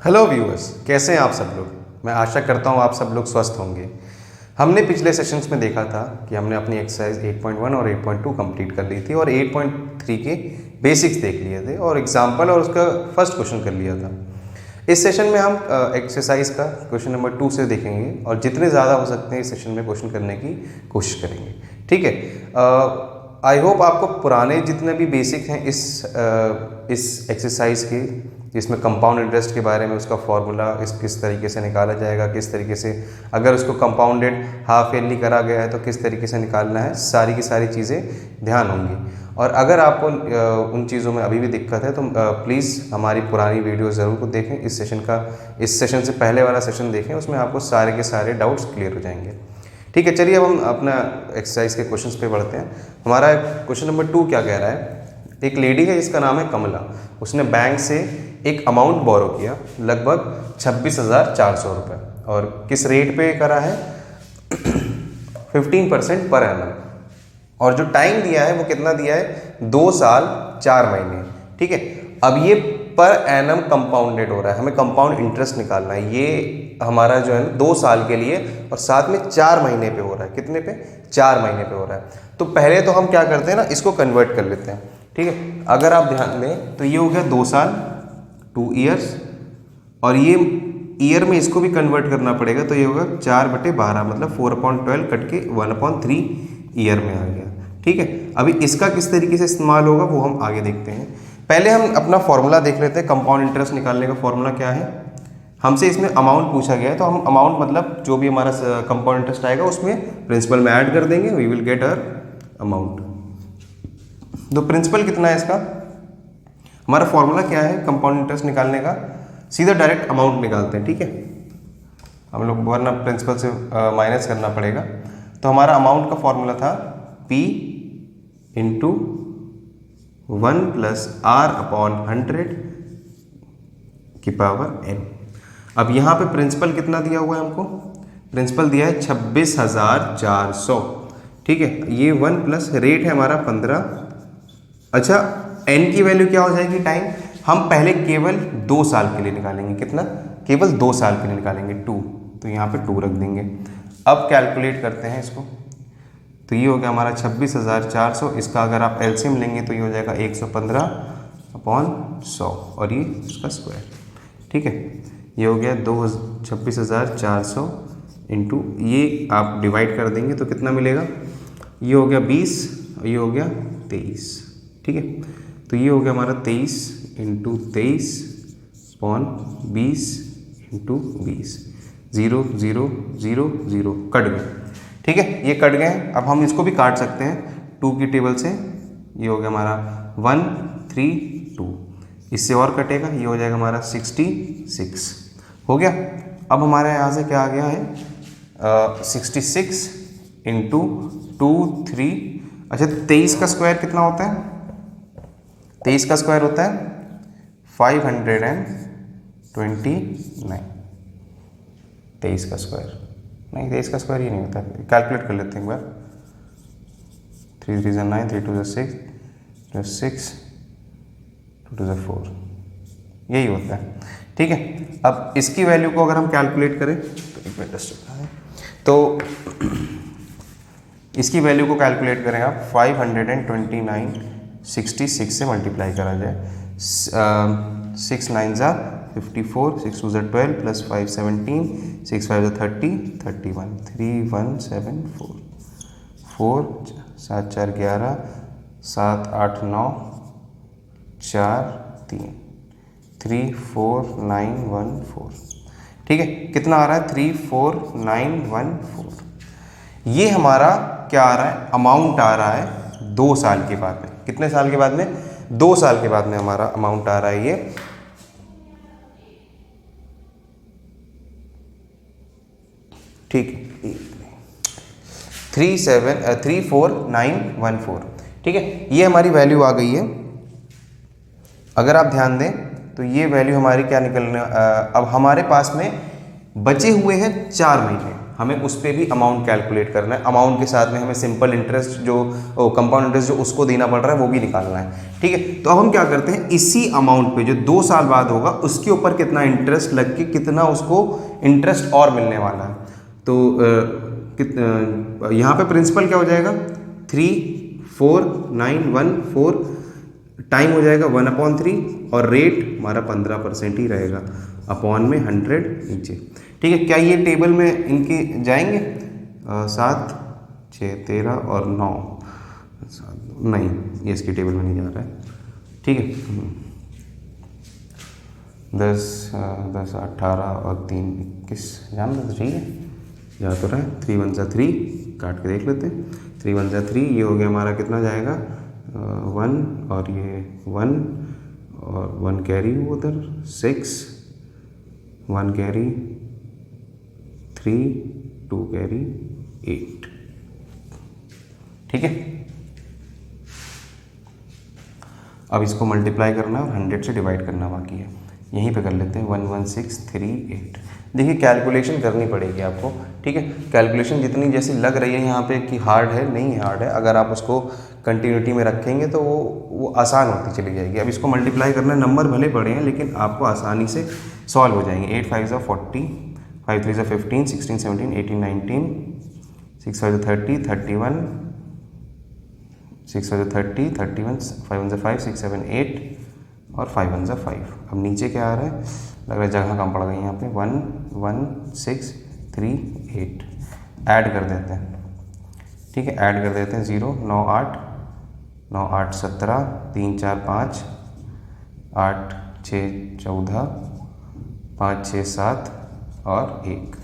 Hello viewers, कैसे हैं आप सब लोग। मैं आशा करता हूं आप सब लोग स्वस्थ होंगे। हमने पिछले सेशंस में देखा था कि हमने अपनी एक्सरसाइज 8.1 और 8.2 कंप्लीट कर ली थी और 8.3 के बेसिक्स देख लिए थे और एग्जाम्पल और उसका फर्स्ट क्वेश्चन कर लिया था। इस सेशन में हम एक्सरसाइज का क्वेश्चन नंबर 2 से देखेंगे और जितने ज़्यादा हो सकते हैं इस सेशन में क्वेश्चन करने की कोशिश करेंगे। ठीक है, आई होप आपको पुराने जितने भी बेसिक हैं इस एक्सरसाइज के, जिसमें कंपाउंड इंटरेस्ट के बारे में उसका फॉर्मूला किस तरीके से निकाला जाएगा, किस तरीके से अगर उसको कंपाउंडेड हाफ ईयरली करा गया है तो किस तरीके से निकालना है, सारी की सारी चीज़ें ध्यान होंगी। और अगर आपको उन चीज़ों में अभी भी दिक्कत है तो प्लीज़ हमारी पुरानी वीडियो ज़रूर को देखें। इस सेशन से पहले वाला सेशन देखें, उसमें आपको सारे के सारे डाउट्स क्लियर हो जाएंगे। ठीक है, चलिए अब हम अपना एक्सरसाइज के क्वेश्चंस पे बढ़ते हैं। हमारा क्वेश्चन नंबर 2 क्या कह रहा है। एक लेडी है जिसका नाम है कमला, उसने बैंक से एक अमाउंट बोरो किया लगभग 26,400 रुपये और किस रेट पे करा है 15% पर एनम, और जो टाइम दिया है वो कितना दिया है 2 साल 4 महीने। ठीक है, अब ये पर एनम कंपाउंडेड हो रहा है, हमें कंपाउंड इंटरेस्ट निकालना है। ये हमारा जो है 2 साल के लिए और साथ में 4 महीने पे हो रहा है। कितने पे? 4 महीने पे हो रहा है। तो पहले तो हम क्या करते हैं ना, इसको कन्वर्ट कर लेते हैं। ठीक है, अगर आप ध्यान दें तो ये हो गया 2 साल 2 ईयर्स, और ये ईयर में इसको भी कन्वर्ट करना पड़ेगा तो ये होगा 4/12, मतलब 4/12 कट के 1/3 ईयर में आ गया। ठीक है, अभी इसका किस तरीके से इस्तेमाल होगा वो हम आगे देखते हैं। पहले हम अपना फॉर्मूला देख लेते हैं। कंपाउंड इंटरेस्ट निकालने का फॉर्मूला क्या है। हमसे इसमें अमाउंट पूछा गया है तो हम अमाउंट मतलब जो भी हमारा कंपाउंड इंटरेस्ट आएगा उसमें प्रिंसिपल में ऐड कर देंगे, we will get our amount. तो प्रिंसिपल कितना है इसका, हमारा फॉर्मूला क्या है कंपाउंड इंटरेस्ट निकालने का, सीधा डायरेक्ट अमाउंट निकालते हैं। ठीक है, हम लोग वरना प्रिंसिपल से माइनस करना पड़ेगा। तो हमारा अमाउंट का फॉर्मूला था P इंटू 1 + R/100 की पावर n। अब यहाँ पे प्रिंसिपल कितना दिया हुआ है हमको, प्रिंसिपल दिया है 26,400। ठीक है, ये 1 प्लस रेट है हमारा 15। अच्छा, n की वैल्यू क्या हो जाएगी टाइम, हम पहले केवल 2 साल के लिए निकालेंगे। कितना? केवल 2 साल के लिए निकालेंगे 2, तो यहाँ पे 2 रख देंगे। अब कैलकुलेट करते हैं इसको, तो ये हो गया हमारा 26,400। इसका अगर आप एलसीएम लेंगे तो ये हो जाएगा 115/100 और ये उसका स्क्वायर। ठीक है, ये हो गया 26,400 इंटू, ये आप डिवाइड कर देंगे तो कितना मिलेगा, ये हो गया 20 और ये हो गया 23। ठीक है, तो ये हो गया हमारा 23 इंटू 23/20 इंटू 20, 0 0 0 0 कट गए। ठीक है, ये कट गए। अब हम इसको भी काट सकते हैं 2 की टेबल से। ये हो गया हमारा 1 3 2, इससे और कटेगा, ये हो जाएगा हमारा 66 हो गया। अब हमारे यहाँ से क्या आ गया है 66 इंटू 2 3। अच्छा, 23 का स्क्वायर कितना होता है, 23 का स्क्वायर होता है 529। 23 का स्क्वायर नहीं, 23 का स्क्वायर ये नहीं होता, कैलकुलेट कर लेते हैं एक बार। 3 3 9, 3 2 6, 6 2 2 4, यही होता है। ठीक है, अब इसकी वैल्यू को अगर हम कैलकुलेट करें तो एक मिनट है, तो इसकी वैल्यू को कैलकुलेट करें आप 529 66 से मल्टीप्लाई करा जाए, 6 9 ज़ा 54, 6 2 ज़ा 12 प्लस 5 17, 6 5 ज़ा 30 31, 3174, 4 7 4 11, 7 8 9 4 3 34914। ठीक है, कितना आ रहा है 34914। ये हमारा क्या आ रहा है, अमाउंट आ रहा है 2 साल के बाद में। कितने साल के बाद में? 2 साल के बाद में हमारा अमाउंट आ रहा है ये। ठीक, 34914। ठीक है, ये हमारी वैल्यू आ गई है। अगर आप ध्यान दें तो ये वैल्यू हमारी क्या निकलने, अब हमारे पास में बचे हुए हैं 4 महीने। हमें उस पर भी अमाउंट कैलकुलेट करना है। अमाउंट के साथ में हमें सिंपल इंटरेस्ट जो कंपाउंड इंटरेस्ट जो उसको देना पड़ रहा है वो भी निकालना है। ठीक है, तो अब हम क्या करते हैं, इसी अमाउंट पे जो 2 साल बाद होगा उसके ऊपर कितना इंटरेस्ट लग के कितना उसको इंटरेस्ट और मिलने वाला है। तो यहाँ पे प्रिंसिपल क्या हो जाएगा, 34914, टाइम हो जाएगा 1/3 और रेट हमारा 15% ही रहेगा अपॉन में 100 नीचे। ठीक है, क्या ये टेबल में इनके जाएंगे 7, 6, 13 और 9, नहीं ये इसकी टेबल में नहीं जा रहा है। ठीक है, 10, 18 और 3, 21 जान लो तो ठीक है, जा तो रहा है। 3 1 3 काट के देख लेते हैं। 3 1 3 ये हो गया हमारा, कितना जाएगा 1 और ये 1 और 1 कैरी उधर 6, 1 कैरी 3, 2 कैरी 8। ठीक है, अब इसको मल्टीप्लाई करना है और 100 से डिवाइड करना बाकी है। यहीं पे कर लेते हैं 11638। देखिए कैलकुलेशन करनी पड़ेगी आपको। ठीक है, कैलकुलेशन जितनी जैसी लग रही है यहाँ पे कि हार्ड है, नहीं हार्ड है। अगर आप उसको कंटिन्यूटी में रखेंगे तो वो आसान होती चली जाएगी। अब इसको मल्टीप्लाई करना, नंबर भले बड़े हैं लेकिन आपको आसानी से सॉल्व हो जाएंगे। 8 5 40, 5 3 15, 16 17 18 19, 6 5 30 31, 6 5 30 31, 5 1 5 6 7 8 और 5 1 5। अब नीचे क्या आ रहा है, लग रहा है जगह कम पड़ गई यहाँ पे। 1 1 6 3 8 ऐड कर देते हैं। ठीक है, ऐड कर देते हैं 0 9 8 9 8 17 3 4 5 8 6 14 5 6 7 और 1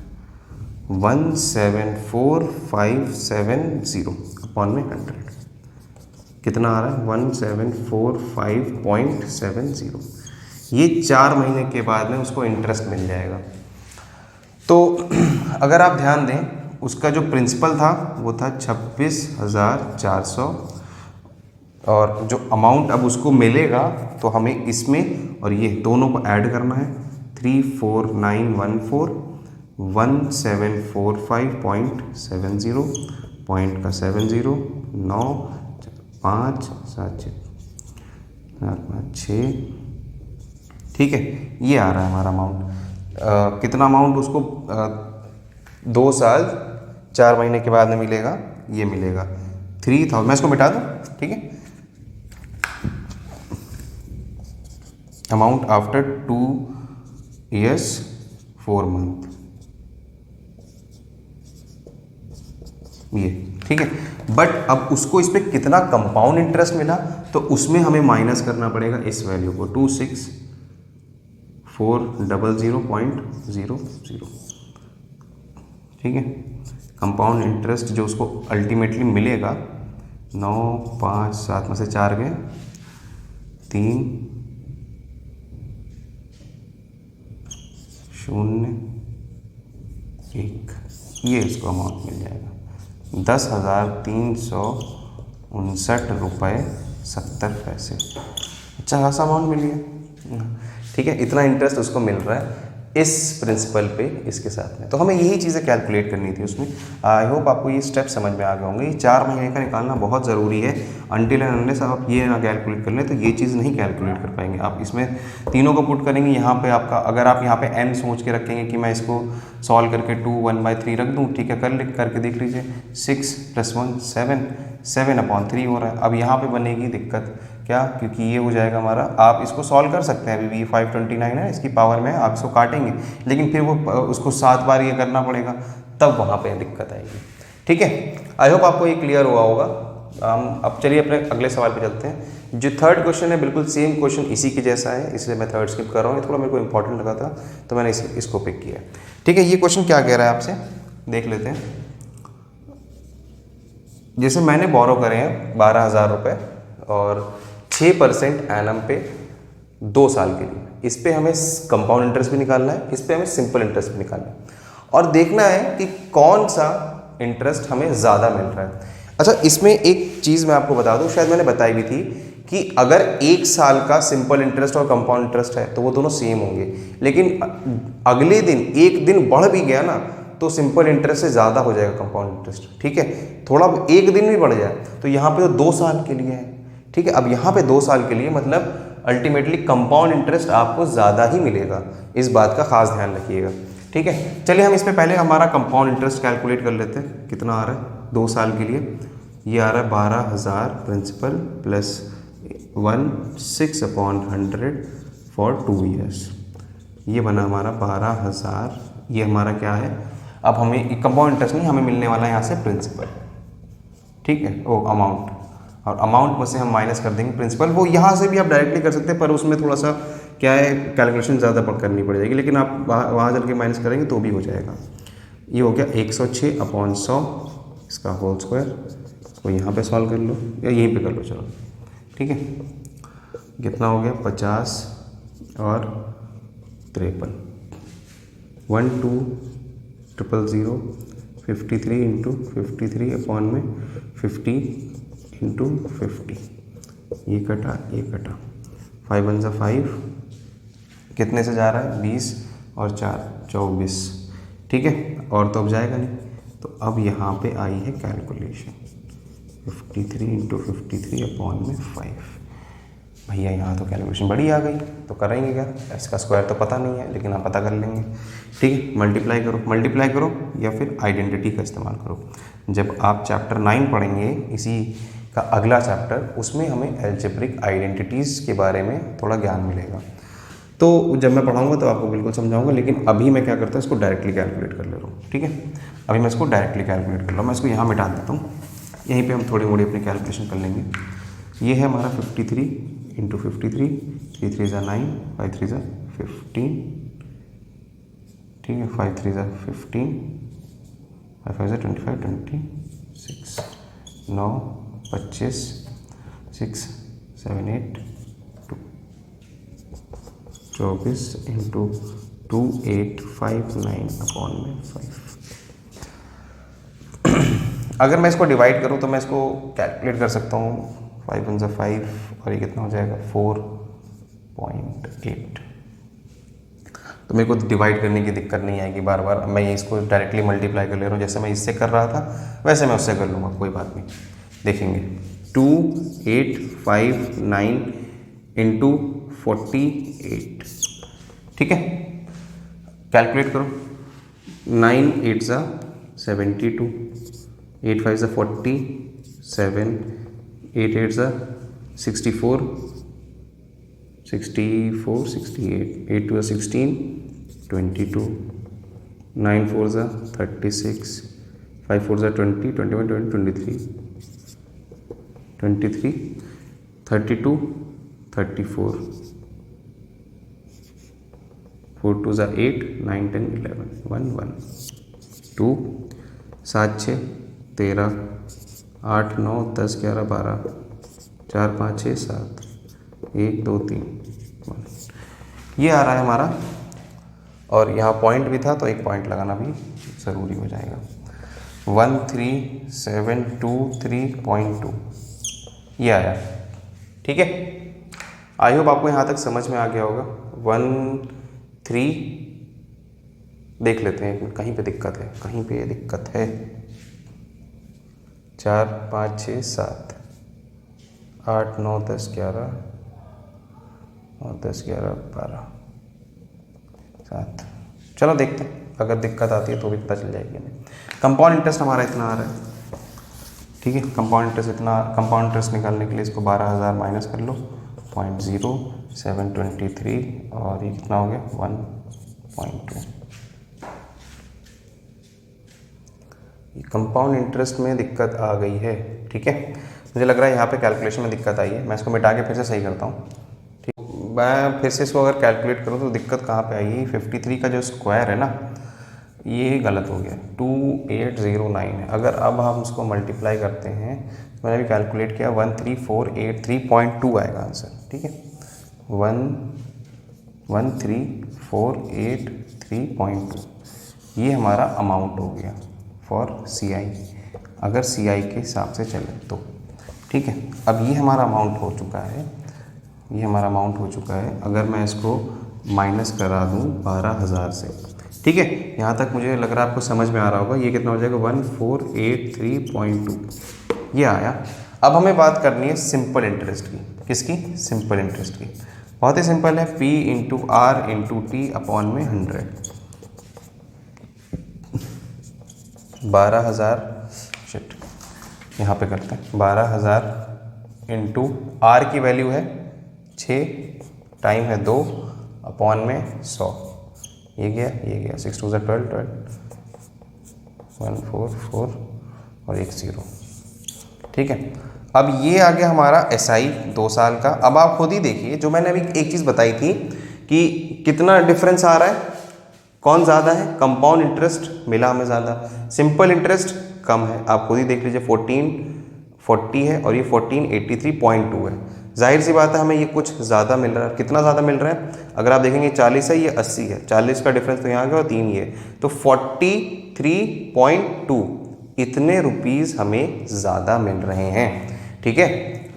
174,570 अपॉन में 100 कितना आ रहा है 174,570। ये 4 महीने के बाद में उसको इंटरेस्ट मिल जाएगा। तो अगर आप ध्यान दें, उसका जो प्रिंसिपल था वो था 26,400 और जो अमाउंट अब उसको मिलेगा तो हमें इसमें और ये दोनों को ऐड करना है। 34914 1745.70 पॉइंट का 70 9 5 7 6। ठीक है, ये आ रहा है हमारा अमाउंट। कितना अमाउंट उसको 2 साल 4 महीने के बाद में मिलेगा, ये मिलेगा 3000। मैं इसको मिटा दूँ, ठीक है। अमाउंट आफ्टर 2 years 4 month, ये ठीक है। बट अब उसको इस पर कितना कंपाउंड इंटरेस्ट मिला तो उसमें हमें माइनस करना पड़ेगा इस वैल्यू को 26,400.00। ठीक है, कंपाउंड इंटरेस्ट जो उसको अल्टीमेटली मिलेगा 9 5 7 में से 4 गए 3 0 1, ये इसको अमाउंट मिल जाएगा 10,359 रुपये 70 पैसे। अच्छा खासा अमाउंट मिल गया। ठीक है, इतना इंटरेस्ट उसको मिल रहा है इस प्रिंसिपल पे इसके साथ में। तो हमें यही चीज़ें कैलकुलेट करनी थी उसमें। आई होप आपको ये स्टेप समझ में आ गए होंगे। ये 4 महीने का निकालना बहुत ज़रूरी है। अनटिल एंड अनलेस आप ये ना कैलकुलेट कर लें तो ये चीज़ नहीं कैलकुलेट कर पाएंगे। आप इसमें तीनों को पुट करेंगे यहाँ पे आपका, अगर आप यहाँ पे n सोच के रखेंगे कि मैं इसको सॉल्व करके 2 1/3 रख दूँ, ठीक है, करके देख लीजिए 6 + 1 7/3 हो रहा है। अब यहाँ पे बनेगी दिक्कत क्या, क्योंकि ये हो जाएगा हमारा, आप इसको सॉल्व कर सकते हैं, अभी भी 529 है इसकी पावर में, आप इसको काटेंगे लेकिन फिर वो उसको 7 बार ये करना पड़ेगा, तब वहाँ पे दिक्कत आएगी। ठीक है, आई होप आपको ये क्लियर हुआ होगा। हम अब चलिए अपने अगले सवाल पे चलते हैं। जो थर्ड क्वेश्चन है बिल्कुल सेम क्वेश्चन इसी के जैसा है, इसलिए मैं थर्ड स्किप कर रहा हूँ। ये थोड़ा मेरे को इंपॉर्टेंट लगा था तो मैंने इसको पिक किया। ठीक है, ये क्वेश्चन क्या कह रहा है आपसे, देख लेते हैं। जैसे मैंने बोरो करे हैं 12,000 रुपये और 6% एनम पे 2 साल के लिए, इस पे हमें कंपाउंड इंटरेस्ट भी निकालना है, इस पे हमें सिंपल इंटरेस्ट भी निकालना है और देखना है कि कौन सा इंटरेस्ट हमें ज़्यादा मिल रहा है। अच्छा, इसमें एक चीज़ मैं आपको बता दूं, शायद मैंने बताई भी थी कि अगर 1 साल का सिंपल इंटरेस्ट और कंपाउंड इंटरेस्ट है तो वो दोनों सेम होंगे, लेकिन अगले दिन 1 दिन बढ़ भी गया ना तो सिंपल इंटरेस्ट से ज़्यादा हो जाएगा कंपाउंड इंटरेस्ट, ठीक है। थोड़ा एक दिन भी बढ़ जाए तो यहाँ पे तो 2 साल के लिए है, ठीक है। अब यहाँ पे 2 साल के लिए मतलब अल्टीमेटली कंपाउंड इंटरेस्ट आपको ज़्यादा ही मिलेगा, इस बात का खास ध्यान रखिएगा, ठीक है। चलिए हम इस पे पहले हमारा कंपाउंड इंटरेस्ट कैलकुलेट कर लेते हैं, कितना आ रहा है 2 साल के लिए। ये आ रहा है 12,000 प्रिंसिपल प्लस 1/6 फॉर 2 ईयर्स। ये बना हमारा 12,000। ये हमारा क्या है, अब हमें कंपाउंड इंटरेस्ट नहीं, हमें मिलने वाला है यहाँ से प्रिंसिपल, ठीक है, ओ अमाउंट, और अमाउंट में से हम माइनस कर देंगे प्रिंसिपल। वो यहाँ से भी आप डायरेक्टली कर सकते हैं, पर उसमें थोड़ा सा क्या है, कैलकुलेशन ज़्यादा करनी पड़ जाएगी, लेकिन आप वहाँ चल के माइनस करेंगे तो भी हो जाएगा। ये हो गया 106/100 इसका होल स्क्वायर। इसको यहाँ पे सॉल्व कर लो या यहीं पे कर लो, चलो ठीक है। कितना हो गया 50 और 53, 12,000 53 इंटू 53 अपॉन में 50 इंटू 50, ये कटा 5 1 5, कितने से जा रहा है 20 और 4 24, ठीक है। और तो अब जाएगा नहीं, तो अब यहाँ पे आई है कैलकुलेशन 53 इंटू 53 अपॉन में 5। भैया यहाँ तो कैलकुलेशन बड़ी आ गई, तो करेंगे क्या, इसका स्क्वायर तो पता नहीं है, लेकिन आप पता कर लेंगे, ठीक है। मल्टीप्लाई करो या फिर आइडेंटिटी का इस्तेमाल करो। जब आप चैप्टर 9 पढ़ेंगे, इसी का अगला चैप्टर, उसमें हमें अलजेब्रिक आइडेंटिटीज़ के बारे में थोड़ा ज्ञान मिलेगा, तो जब मैं पढ़ाऊँगा तो आपको बिल्कुल समझाऊँगा। लेकिन अभी मैं क्या करता हूँ, इसको डायरेक्टली कैलकुलेट कर ले रहा हूँ, ठीक है। अभी मैं इसको डायरेक्टली कैलकुलेट कर रहा हूँ, मैं इसको यहाँ मिटा देता हूँ, यहीं पे हम थोड़ी मोड़ी अपनी कैलकुलेशन कर लेंगे। ये है हमारा 53 इंटू 53, 3 3 ज़ा 9, 5 3 ज़ा 15, ठीक है, 5 3 ज़ा 15, 5 5 ज़ा 25, 26, 9 25, 6 7 8 2, 24 इंटू 2859 अपॉन में 5। अगर मैं इसको डिवाइड करूँ तो मैं इसको कैलकुलेट कर सकता हूँ, 5 1 5 और ये कितना हो जाएगा 4.8। तो मेरे को डिवाइड करने की दिक्कत नहीं आएगी बार बार, मैं इसको डायरेक्टली मल्टीप्लाई कर ले रहा हूँ, जैसे मैं इससे कर रहा था वैसे मैं उससे कर लूँगा, कोई बात नहीं। देखेंगे 2859 इंटू 48, ठीक है। कैलकुलेट करो, 9 8 ज़ा 72, 8 5 ज़ा 47, 8 8 ज़ा 64, 68, 8 2 ज़ा 16, 22, 9 4 ज़ा 36, 5 4 ज़ा 20, 21 23, 32 34, 4 2 ज़ा 8, 9 10 11, 1 1 2, 7 6 13, 8 9 10 11 12, 4 5 6 7, 1 2 3 1। ये आ रहा है हमारा, और यहाँ पॉइंट भी था तो एक पॉइंट लगाना भी ज़रूरी हो जाएगा। 13,723.2 ये आया, ठीक है। आई होप आपको यहाँ तक समझ में आ गया होगा। 13 देख लेते हैं, कहीं पे दिक्कत है, 4 5 6 7 8 9 10 11 और 10 11 12 7। चलो देखते हैं, अगर दिक्कत आती है तो भी पता चल जाएगी हमें। कंपाउंड इंटरेस्ट हमारा इतना आ रहा है, ठीक है। कंपाउंड इंटरेस्ट निकालने के लिए इसको 12,000 माइनस कर लो, 0.0723 और ये कितना हो गया 1.2। ये कंपाउंड इंटरेस्ट में दिक्कत आ गई है, ठीक है। मुझे लग रहा है यहाँ पे कैलकुलेशन में दिक्कत आई है, मैं इसको मिटा के फिर से सही करता हूँ, ठीक। मैं फिर से इसको अगर कैलकुलेट करूँ तो दिक्कत कहाँ पे आई, 53 का जो स्क्वायर है ना, ये गलत हो गया, 2809 है। अगर अब हम उसको मल्टीप्लाई करते हैं, मैंने भी कैलकुलेट किया, 13483.2 आएगा आंसर, ठीक है। 13483.2 ये हमारा अमाउंट हो गया फॉर CI, अगर CI के हिसाब से चले तो, ठीक है। अब ये हमारा अमाउंट हो चुका है, अगर मैं इसको माइनस करा दूँ 12,000 से, ठीक है, यहाँ तक मुझे लग रहा है आपको समझ में आ रहा होगा। ये कितना हो जाएगा 1483.2, ये आया। अब हमें बात करनी है सिंपल इंटरेस्ट की। किसकी? सिंपल इंटरेस्ट की। बहुत ही सिंपल है, P into R into T upon में 100। 12,000 शिट, यहाँ पे करते हैं 12,000 इंटू आर की वैल्यू है 6, टाइम है 2 अपॉन में 100। ये गया 6 2 12 144 और 1 0। ठीक है, अब ये आ गया हमारा SI 2 साल का। अब आप खुद ही देखिए, जो मैंने अभी एक चीज़ बताई थी कि कितना डिफरेंस आ रहा है, कौन ज़्यादा है? कंपाउंड इंटरेस्ट मिला हमें ज़्यादा, सिंपल इंटरेस्ट कम है। आप खुद ही देख लीजिए 1440 है और ये 1483.2 है। जाहिर सी बात है हमें ये कुछ ज़्यादा मिल रहा है। कितना ज़्यादा मिल रहा है? अगर आप देखेंगे 40 है, ये 80 है, 40 का डिफरेंस तो यहाँ गया और 3 ये, तो 43.2 इतने रुपीज़ हमें ज़्यादा मिल रहे हैं। ठीक है,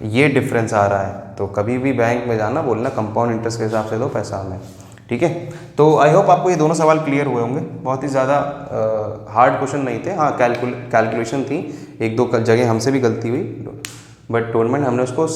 ये डिफरेंस आ रहा है। तो कभी भी बैंक में जाना, बोलना कंपाउंड इंटरेस्ट के हिसाब से दो पैसा हमें। ठीक है, तो आई होप आपको ये दोनों सवाल क्लियर हुए होंगे। बहुत ही ज़्यादा हार्ड क्वेश्चन नहीं थे। हाँ, कैलकुलेशन थी, एक दो जगह हमसे भी गलती हुई, बट टूर्नामेंट हमने उसको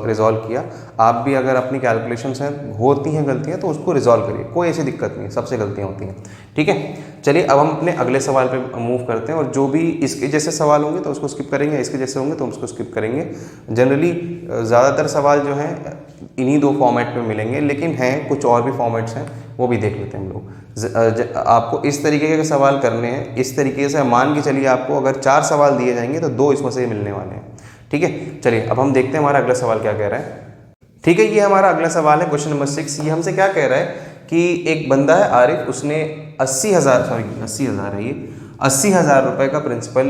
रिजॉल्व किया। आप भी अगर अपनी कैलकुलेशन से होती हैं गलतियाँ तो उसको रिजॉल्व करिए, कोई ऐसी दिक्कत नहीं, सबसे गलतियाँ होती हैं। ठीक है, चलिए अब हम अपने अगले सवाल पे मूव करते हैं। और जो भी इसके जैसे सवाल होंगे तो उसको स्किप करेंगे, इसके जैसे होंगे तो उसको स्किप करेंगे। जनरली ज़्यादातर सवाल जो हैं इन्हीं दो फॉर्मेट में मिलेंगे, लेकिन हैं कुछ और भी फॉर्मेट्स हैं, वो भी देख लेते हैं हम लोग। आपको इस तरीके के सवाल करने हैं, इस तरीके से मान के चलिए आपको अगर 4 सवाल दिए जाएंगे तो 2 इसमें से मिलने वाले हैं। ठीक है, चलिए अब हम देखते हैं हमारा अगला सवाल क्या कह रहा है। ठीक है, ये हमारा अगला सवाल है, क्वेश्चन नंबर 6। ये हमसे क्या कह रहा है कि एक बंदा है आरिफ, उसने 80,000 है, ये 80,000 रुपये का प्रिंसिपल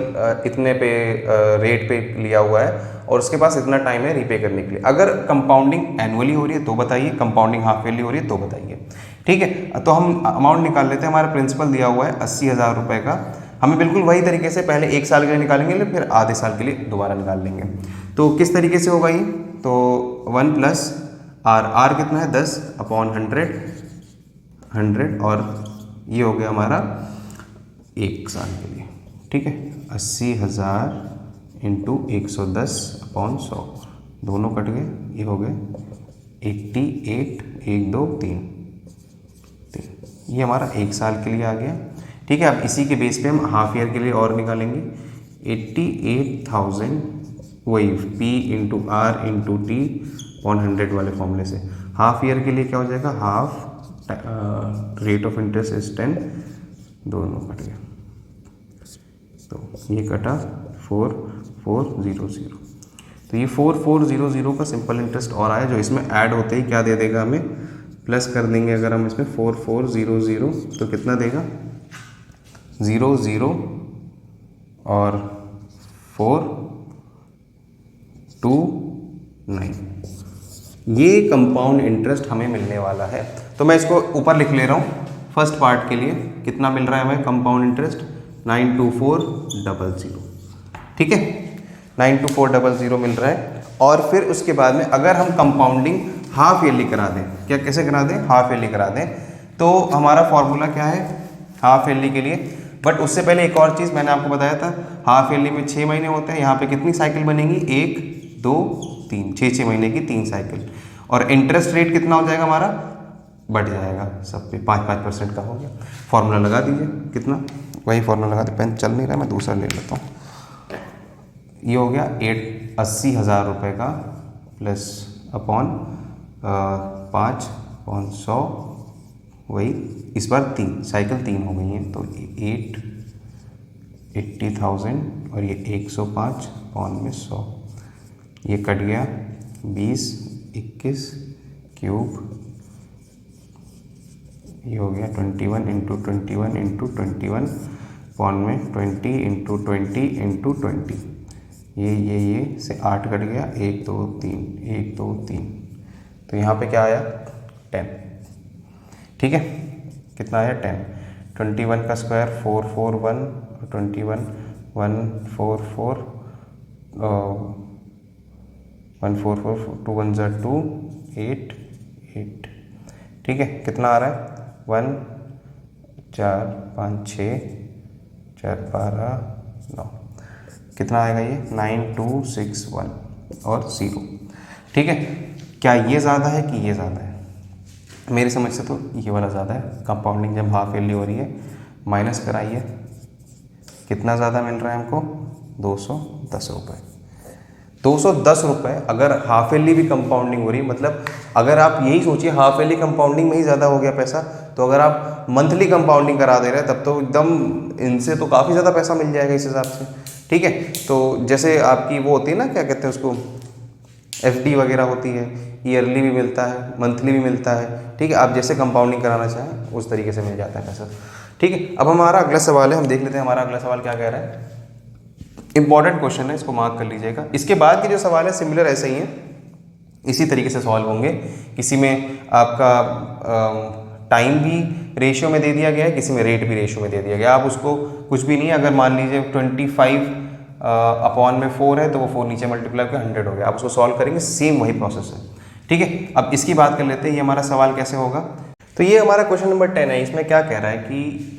इतने पे रेट पे लिया हुआ है और उसके पास इतना टाइम है रीपे करने के लिए। अगर कंपाउंडिंग एनुअली हो रही है तो बताइए, कंपाउंडिंग हाफ ईयरली हो रही है तो बताइए। ठीक है, तो हम अमाउंट निकाल लेते हैं। हमारा प्रिंसिपल दिया हुआ है 80,000 रुपये का। हमें बिल्कुल वही तरीके से पहले 1 साल के लिए निकालेंगे, फिर आधे साल के लिए दोबारा निकाल लेंगे। तो किस तरीके से होगा ये? तो 1 प्लस आर कितना है 10 अपॉन 100 और ये हो गया हमारा 1 साल के लिए। ठीक है, 80,000 इंटू 110 अपॉन 100, दोनों कट गए, ये हो गए 88, 1 2 3, ये हमारा 1 साल के लिए आ गया। ठीक है, अब इसी के बेस पे हम हाफ ईयर के लिए और निकालेंगे। 88,000 वही P into R into T on 100 वाले फॉर्मूले से। हाफ ईयर के लिए क्या हो जाएगा? Half rate of interest is 10, दोनों कट गया, तो ये कटा 4400। तो ये 4400 का सिंपल इंटरेस्ट और आया, जो इसमें ऐड होते ही क्या दे देगा हमें, प्लस कर देंगे। अगर हम इसमें 4400 तो कितना देगा? 00 और 429, ये कंपाउंड इंटरेस्ट हमें मिलने वाला है। तो मैं इसको ऊपर लिख ले रहा हूँ। फर्स्ट पार्ट के लिए कितना मिल रहा है हमें कंपाउंड इंटरेस्ट? 92400। ठीक है, 92400 मिल रहा है। और फिर उसके बाद में अगर हम कंपाउंडिंग हाफ ईयरली करा दें, क्या कैसे करा दें? हाफ ईयरली करा दें, तो हमारा फॉर्मूला क्या है हाफ ईयरली के लिए? बट उससे पहले एक और चीज़ मैंने आपको बताया था, हाफ ईयरली में 6 महीने होते हैं। यहाँ पे कितनी साइकिल बनेगी? 1 2 3, 6 महीने की 3 साइकिल। और इंटरेस्ट रेट कितना हो जाएगा हमारा? बढ़ जाएगा सब पे, 5% का हो गया। फॉर्मूला लगा दीजिए, कितना? वही फॉर्मूला लगा दे, पेन चल नहीं रहा, मैं दूसरा ले लेता हूँ। ये हो गया 80,000 रुपये का प्लस अपॉन 5/100, वही इस बार 3 साइकिल 3 हो गई हैं, तो 80,000 और ये 105 अपॉन में 100, ये कट गया 20 21 क्यूब, ये हो गया 21 इंटू 21 इंटू 21 अपॉन में 20 इंटू 20 इंटू 20, ये से 8 कट गया, 1 2 3 1 2 3, तो यहाँ पे क्या आया? 10। ठीक है, कितना आया? 10। 21 का स्क्वायर 441, 21 144 144 2 1 ज़ा 2 8 8। ठीक है, कितना आ रहा है? 4 5 6 4 12 9, कितना आएगा ये 9261 और 0। ठीक है, क्या ये ज़्यादा है कि ये ज़्यादा है? मेरी समझ से तो ये वाला ज़्यादा है। कंपाउंडिंग जब हाफ ईयरली हो रही है, माइनस कराइए, कितना ज़्यादा मिल रहा है हमको 210 रुपये। 210 रुपये अगर हाफ ईयरली भी कंपाउंडिंग हो रही है, मतलब अगर आप यही सोचिए हाफ ईयरली कंपाउंडिंग में ही ज़्यादा हो गया पैसा, तो अगर आप मंथली कंपाउंडिंग करा दे रहे हैं तब तो एकदम इनसे तो काफ़ी ज़्यादा पैसा मिल जाएगा इस हिसाब से। ठीक है, तो जैसे आपकी वो होती है ना, क्या कहते हैं उसको, FD वगैरह होती है, ईयरली भी मिलता है, मंथली भी मिलता है। ठीक है, आप जैसे कंपाउंडिंग कराना चाहें उस तरीके से मिल जाता है पैसा। ठीक है, अब हमारा अगला सवाल है, हम देख लेते हैं हमारा अगला सवाल क्या कह रहा है। इंपॉर्टेंट क्वेश्चन है, इसको मार्क कर लीजिएगा। इसके बाद के जो सवाल है सिमिलर ऐसे ही हैं, इसी तरीके से सॉल्व होंगे। किसी में आपका टाइम भी रेशियो में दे दिया गया है, किसी में रेट भी रेशियो में दे दिया गया है। आप उसको कुछ भी नहीं है, अगर मान लीजिए 25 अपॉन में 4 है तो वो 4 नीचे मल्टीप्लाई करके 100 हो गया। आप उसको सॉल्व करेंगे, सेम वही प्रोसेस है। ठीक है, अब इसकी बात कर लेते हैं, ये हमारा सवाल कैसे होगा। तो ये हमारा क्वेश्चन नंबर 10 है। इसमें क्या कह रहा है कि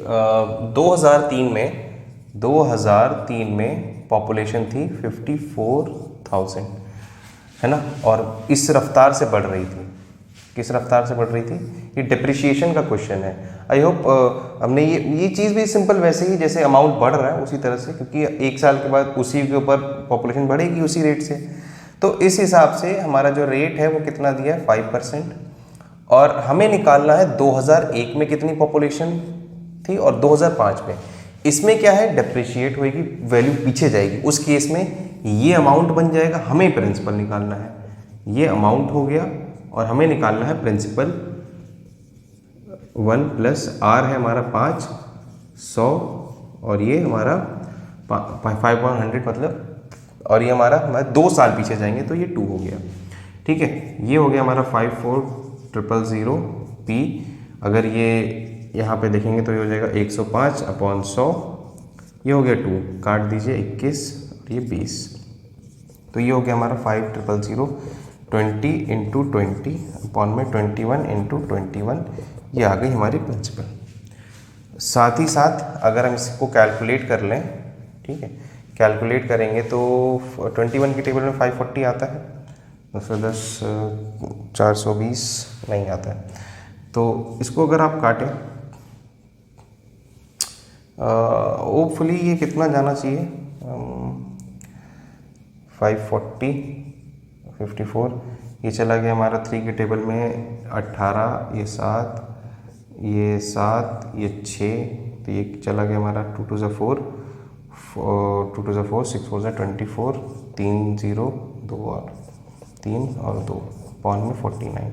2003 में पॉपुलेशन थी 54,000, है ना, और इस रफ्तार से बढ़ रही थी। किस रफ्तार से बढ़ रही थी? ये डिप्रिशिएशन का क्वेश्चन है। आई होप हमने ये चीज़ भी सिंपल वैसे ही जैसे अमाउंट बढ़ रहा है उसी तरह से, क्योंकि 1 साल के बाद उसी के ऊपर पॉपुलेशन बढ़ेगी उसी रेट से। तो इस हिसाब से हमारा जो रेट है वो कितना दिया है 5%, और हमें निकालना है 2001 में कितनी पॉपुलेशन थी और 2005 में। इसमें क्या है, डिप्रिशिएट होएगी, वैल्यू पीछे जाएगी। उस केस में ये अमाउंट बन जाएगा, हमें प्रिंसिपल निकालना है। ये अमाउंट हो गया और हमें निकालना है प्रिंसिपल। 1 प्लस आर है हमारा 500, और ये हमारा 5/100 मतलब, और ये हमारा 2 साल पीछे जाएंगे तो ये 2 हो गया। ठीक है, ये हो गया हमारा 54,000 पी। अगर ये यहाँ पे देखेंगे तो ये हो जाएगा 105/100, ये हो गया 2, काट दीजिए 21 और ये 20, तो ये हो गया हमारा 5,000 20 × 20 अपॉन में 21 × 21, ये आ गई हमारी प्रिंसिपल। साथ ही साथ अगर हम इसको कैलकुलेट कर लें, ठीक है, कैलकुलेट करेंगे तो 21 की टेबल में 540 आता है, 10 420 नहीं आता है। तो इसको अगर आप काटें, होपफुली ये कितना जाना चाहिए, 540 54, ये चला गया हमारा 3 के टेबल में 18, ये 7, ये 7, ये 6, तो ये चला गया हमारा 2 2 4, 2 2 4, 6 4 24, 3 0 2 और 3 और 2 पॉन में 49।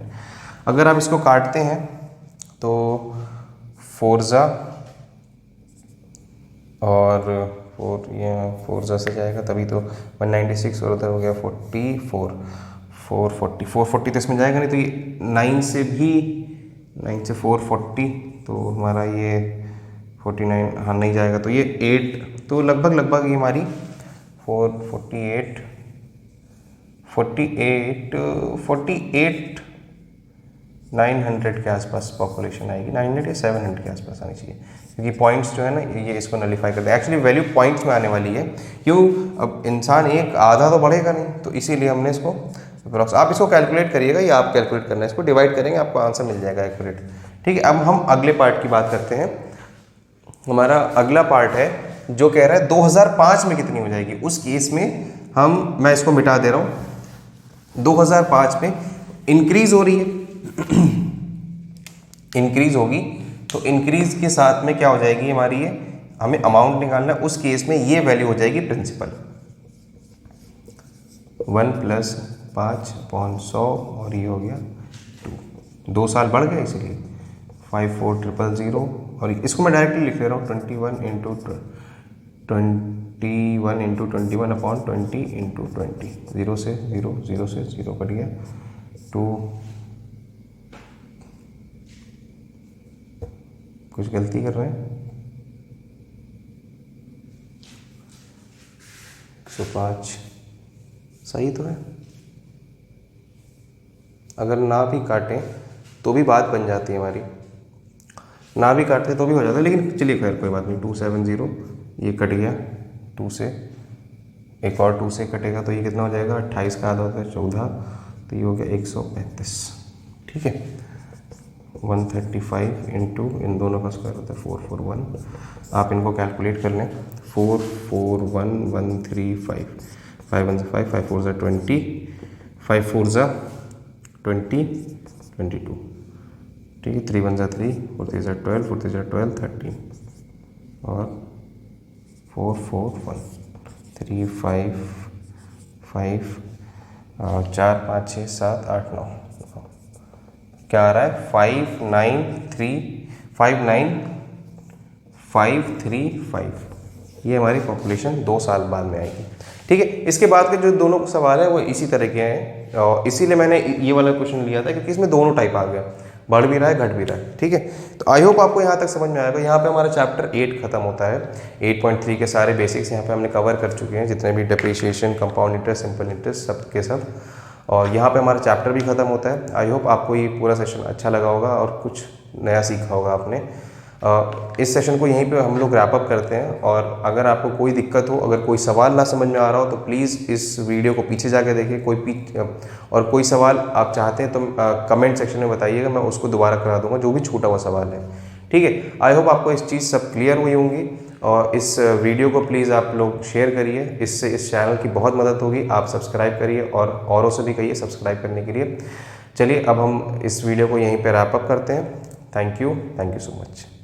अगर आप इसको काटते हैं तो 4 ज़ा और 4, ये 4 ज़ा से जाएगा तभी तो 196, और उधर हो गया 44, 440 तो इसमें जाएगा नहीं, तो ये 9 से 440, तो हमारा ये 49 हाँ नहीं जाएगा, तो ये 8, तो लगभग ये हमारी 48 900 के आसपास पॉपुलेशन आएगी, 900 या 700 के आसपास आनी चाहिए, क्योंकि पॉइंट्स जो है ना ये इसको नलीफाई करते हैं। एक्चुअली वैल्यू पॉइंट्स में आने वाली है, क्यों, अब इंसान एक आधा तो बढ़ेगा नहीं, तो इसीलिए हमने इसको अप्रॉक्स, आप इसको कैलकुलेट करिएगा या आप कैलकुलेट करना है, इसको डिवाइड करेंगे आपको आंसर मिल जाएगा एक्यूरेट। ठीक है, अब हम अगले पार्ट की बात करते हैं। हमारा अगला पार्ट है जो कह रहा है 2005 में कितनी हो जाएगी। उस केस में मैं इसको मिटा दे रहा हूँ, 2005 में इंक्रीज हो रही है, इंक्रीज होगी, तो इंक्रीज के साथ में क्या हो जाएगी हमारी, ये हमें अमाउंट निकालना है। उस केस में ये वैल्यू हो जाएगी प्रिंसिपल 1 प्लस 5/100, और ये हो गया 2 साल बढ़ गया, इसलिए 54,000, और इसको मैं डायरेक्टली लिख ले रहा हूँ 21 × 21 अपॉन 20 × 20, 0 से 0, 0 से 0 कट गया, 2, कुछ गलती कर रहे हैं, 105 सही तो है। अगर ना भी काटें तो भी बात बन जाती है हमारी। ना भी काटते तो भी हो जाता, लेकिन चलिए खैर कोई बात नहीं। 270 ये कट गया 2 से, एक और 2 से कटेगा तो ये कितना हो जाएगा 28 का आधा होता है 14, तो ये हो गया 135। ठीक है, 135 इंटू इन दोनों का स्क्वायर होता है 441। आप इनको कैलकुलेट कर लें, 441135, 5 1 5, 5 4 20, 5 4 20, 22। ठीक है, 3 1 3, 4 3 12, 4 3 12, 13 और 4 4 1 3 5 5 4 5 6 7 8 9, क्या आ रहा है 59535, ये हमारी पॉपुलेशन 2 साल बाद में आएगी। ठीक है, इसके बाद के जो दोनों सवाल हैं वो इसी तरह के हैं, और इसीलिए मैंने ये वाला क्वेश्चन लिया था क्योंकि इसमें दोनों टाइप आ गया, बढ़ भी रहा है घट भी रहा है। ठीक है, तो आई होप आपको यहाँ तक समझ में आएगा। यहाँ पे हमारा चैप्टर 8 खत्म होता है। 8.3 के सारे बेसिक्स यहाँ पे हमने कवर कर चुके हैं, जितने भी depreciation, compound interest, simple interest, सब के सब। और यहाँ पे हमारा चैप्टर भी खत्म होता है। आई होप आपको ये पूरा सेशन अच्छा लगा होगा और कुछ नया सीखा होगा आपने। इस सेशन को यहीं पे हम लोग रैप अप करते हैं, और अगर आपको कोई दिक्कत हो, अगर कोई सवाल ना समझ में आ रहा हो तो प्लीज़ इस वीडियो को पीछे जाके देखिए। और कोई सवाल आप चाहते हैं तो कमेंट सेक्शन में बताइएगा, मैं उसको दोबारा करा दूंगा, जो भी छूटा हुआ सवाल है। ठीक है, आई होप आपको इस चीज़ सब क्लियर हुई होंगी, और इस वीडियो को प्लीज़ आप लोग शेयर करिए, इससे इस चैनल की बहुत मदद होगी। आप सब्सक्राइब करिए और औरों से भी कहिए सब्सक्राइब करने के लिए। चलिए अब हम इस वीडियो को यहीं पर रैप अप करते हैं। Thank you so much.